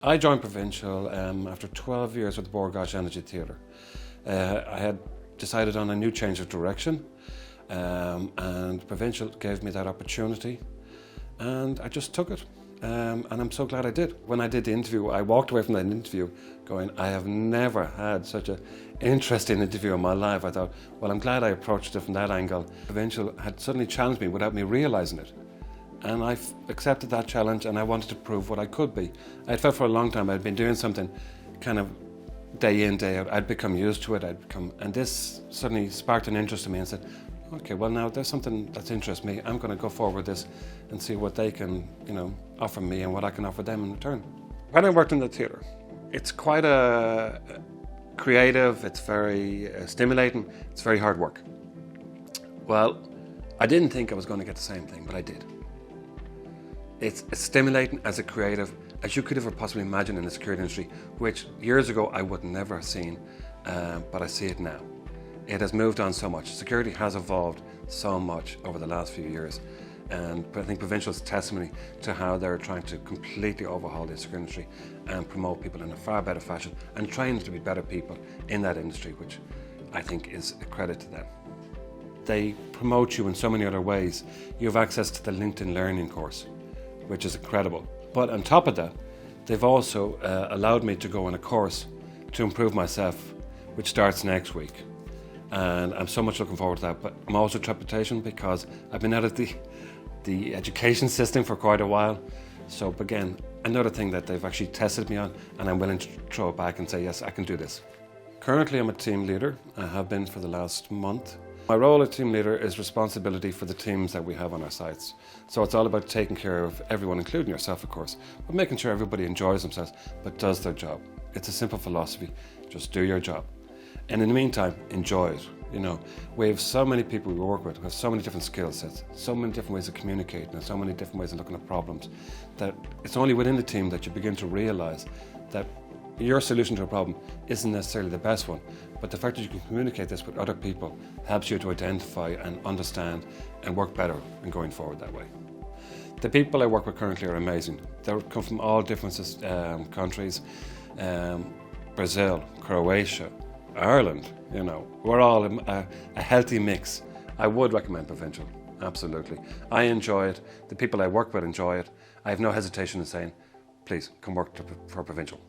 I joined Provincial after 12 years with the Borgosh Energy Theatre. I had decided on a new change of direction, and Provincial gave me that opportunity, and I just took it. And I'm so glad I did. When I did the interview, I walked away from that interview going, I have never had such an interesting interview in my life. I thought, well, I'm glad I approached it from that angle. Provincial had suddenly challenged me without me realising it. And I accepted that challenge, and I wanted to prove what I could be. I felt for a long time I'd been doing something kind of day in, day out. I'd become used to it, and this suddenly sparked an interest in me and said, okay, well now there's something that's interests me. I'm going to go forward with this and see what they can, offer me and what I can offer them in return. When I worked in the theatre, it's quite a creative, it's very stimulating, it's very hard work. Well, I didn't think I was going to get the same thing, but I did. It's as stimulating as a creative as you could ever possibly imagine in the security industry, which years ago I would never have seen, but I see it now. It has moved on so much. Security has evolved so much over the last few years, and I think Provincial is testimony to how they're trying to completely overhaul the security industry and promote people in a far better fashion and train them to be better people in that industry, which I think is a credit to them. They promote you in so many other ways. You have access to the LinkedIn Learning course, which is incredible. But on top of that, they've also allowed me to go on a course to improve myself, which starts next week. And I'm so much looking forward to that. But I'm also trepidation because I've been out of the education system for quite a while. So again, another thing that they've actually tested me on, and I'm willing to throw it back and say, yes, I can do this. Currently, I'm a team leader. I have been for the last month. My role as team leader is responsibility for the teams that we have on our sites. So it's all about taking care of everyone, including yourself, of course, but making sure everybody enjoys themselves, but does their job. It's a simple philosophy. Just do your job. And in the meantime, enjoy it. We have so many people we work with, we have so many different skill sets, so many different ways of communicating, and so many different ways of looking at problems, that it's only within the team that you begin to realize that your solution to a problem isn't necessarily the best one, but the fact that you can communicate this with other people helps you to identify and understand and work better and going forward that way. The people I work with currently are amazing. They come from all different countries, Brazil, Croatia, Ireland, we're all a healthy mix. I would recommend Provincial, absolutely. I enjoy it, the people I work with enjoy it. I have no hesitation in saying, please come work for Provincial.